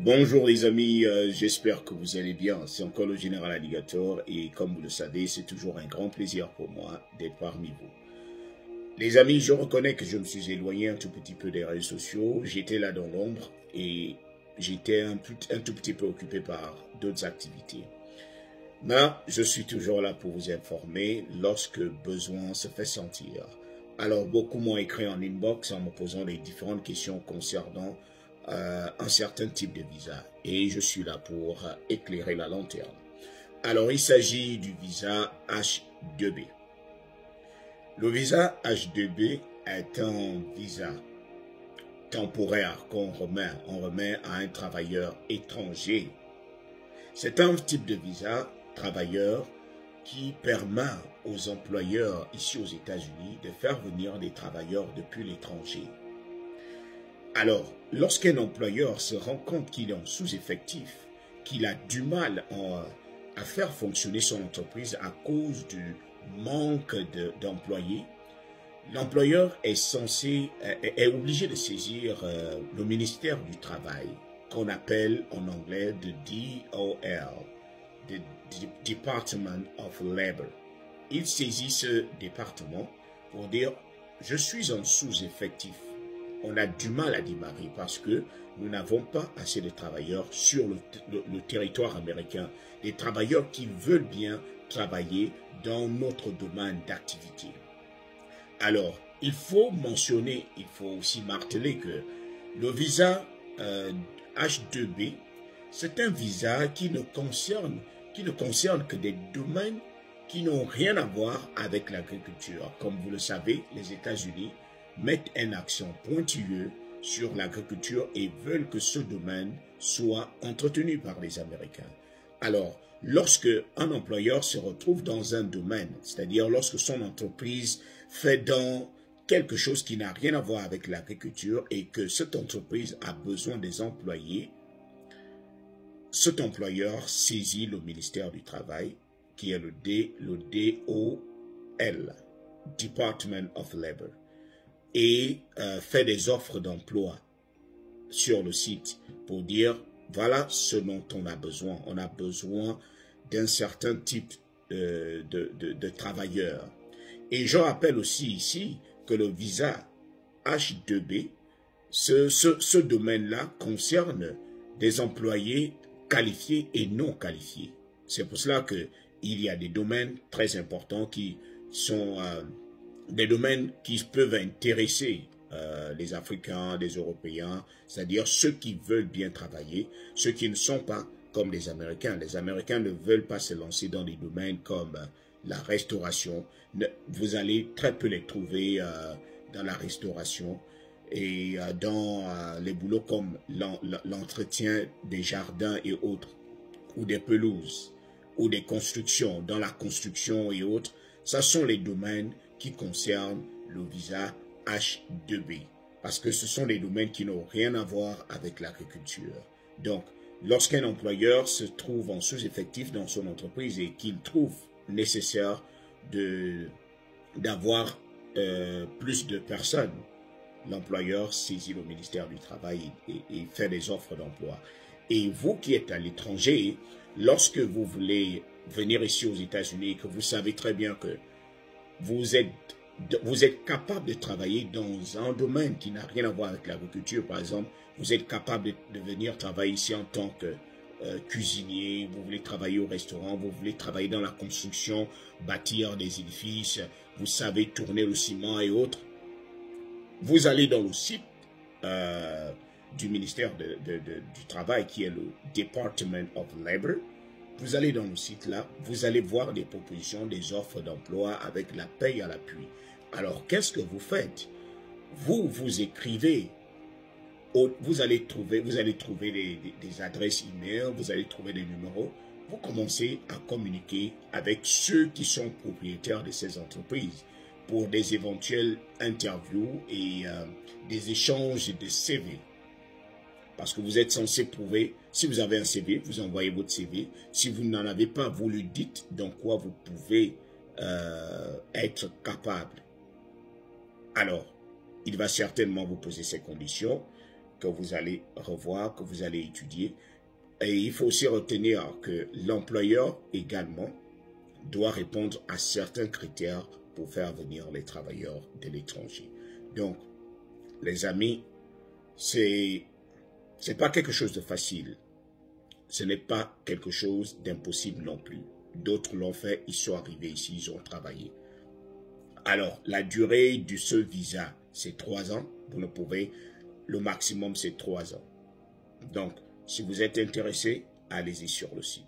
Bonjour les amis, j'espère que vous allez bien. C'est encore le Général Alligator et comme vous le savez, c'est toujours un grand plaisir pour moi d'être parmi vous. Les amis, je reconnais que je me suis éloigné un tout petit peu des réseaux sociaux. J'étais là dans l'ombre et j'étais un tout petit peu occupé par d'autres activités. Mais je suis toujours là pour vous informer lorsque besoin se fait sentir. Alors beaucoup m'ont écrit en inbox en me posant les différentes questions concernant un certain type de visa et je suis là pour éclairer la lanterne. Alors il s'agit du visa H2B. Le visa H2B est un visa temporaire qu'on remet à un travailleur étranger. C'est un type de visa travailleur qui permet aux employeurs ici aux États-Unis de faire venir des travailleurs depuis l'étranger. Alors, lorsqu'un employeur se rend compte qu'il est en sous-effectif, qu'il a du mal à faire fonctionner son entreprise à cause du manque d'employés, l'employeur est obligé de saisir le ministère du Travail, qu'on appelle en anglais le DOL, the Department of Labor. Il saisit ce département pour dire « je suis en sous-effectif ». On a du mal à démarrer parce que nous n'avons pas assez de travailleurs sur le territoire américain, des travailleurs qui veulent bien travailler dans notre domaine d'activité. Alors, il faut mentionner, il faut aussi marteler que le visa H2B, c'est un visa qui ne concerne que des domaines qui n'ont rien à voir avec l'agriculture. Comme vous le savez, les États-Unis mettent un accent pointilleux sur l'agriculture et veulent que ce domaine soit entretenu par les Américains. Alors, lorsque un employeur se retrouve dans un domaine, c'est-à-dire lorsque son entreprise fait dans quelque chose qui n'a rien à voir avec l'agriculture et que cette entreprise a besoin des employés, cet employeur saisit le ministère du Travail, qui est le DOL, Department of Labor, et fait des offres d'emploi sur le site pour dire voilà ce dont on a besoin. On a besoin d'un certain type de travailleurs. Et je rappelle aussi ici que le visa H2B, ce domaine-là concerne des employés qualifiés et non qualifiés. C'est pour cela qu'il y a des domaines très importants qui sont des domaines qui peuvent intéresser les Africains, les Européens, c'est-à-dire ceux qui veulent bien travailler, ceux qui ne sont pas comme les Américains. Les Américains ne veulent pas se lancer dans des domaines comme la restauration. Vous allez très peu les trouver dans la restauration et dans les boulots comme l'entretien des jardins et autres, ou des pelouses, ou des constructions, dans la construction et autres. Ce sont les domaines qui concernent le visa H2B, parce que ce sont des domaines qui n'ont rien à voir avec l'agriculture. Donc, lorsqu'un employeur se trouve en sous-effectif dans son entreprise et qu'il trouve nécessaire d'avoir plus de personnes, l'employeur saisit le ministère du Travail et fait des offres d'emploi. Et vous qui êtes à l'étranger, lorsque vous voulez venir ici aux États-Unis, que vous savez très bien que vous êtes capable de travailler dans un domaine qui n'a rien à voir avec l'agriculture, par exemple, vous êtes capable de venir travailler ici en tant que cuisinier, vous voulez travailler au restaurant, vous voulez travailler dans la construction, bâtir des édifices, vous savez tourner le ciment et autres. Vous allez dans le site du ministère du Travail qui est le Department of Labor. Vous allez dans le site là, vous allez voir des propositions, des offres d'emploi avec la paye à l'appui. Alors, qu'est-ce que vous faites? Vous écrivez, vous allez trouver des adresses email, vous allez trouver des numéros. Vous commencez à communiquer avec ceux qui sont propriétaires de ces entreprises pour des éventuelles interviews et des échanges de CV. Parce que vous êtes censé prouver, si vous avez un CV, vous envoyez votre CV. Si vous n'en avez pas, vous lui dites dans quoi vous pouvez être capable. Alors, il va certainement vous poser ces conditions. que vous allez revoir, que vous allez étudier. Et il faut aussi retenir que l'employeur également doit répondre à certains critères pour faire venir les travailleurs de l'étranger. Donc, les amis, c'est pas quelque chose de facile. Ce n'est pas quelque chose d'impossible non plus. D'autres l'ont fait, ils sont arrivés ici, ils ont travaillé. Alors, la durée de ce visa, c'est 3 ans. Vous ne pouvez, le maximum, c'est 3 ans. Donc, si vous êtes intéressé, allez-y sur le site.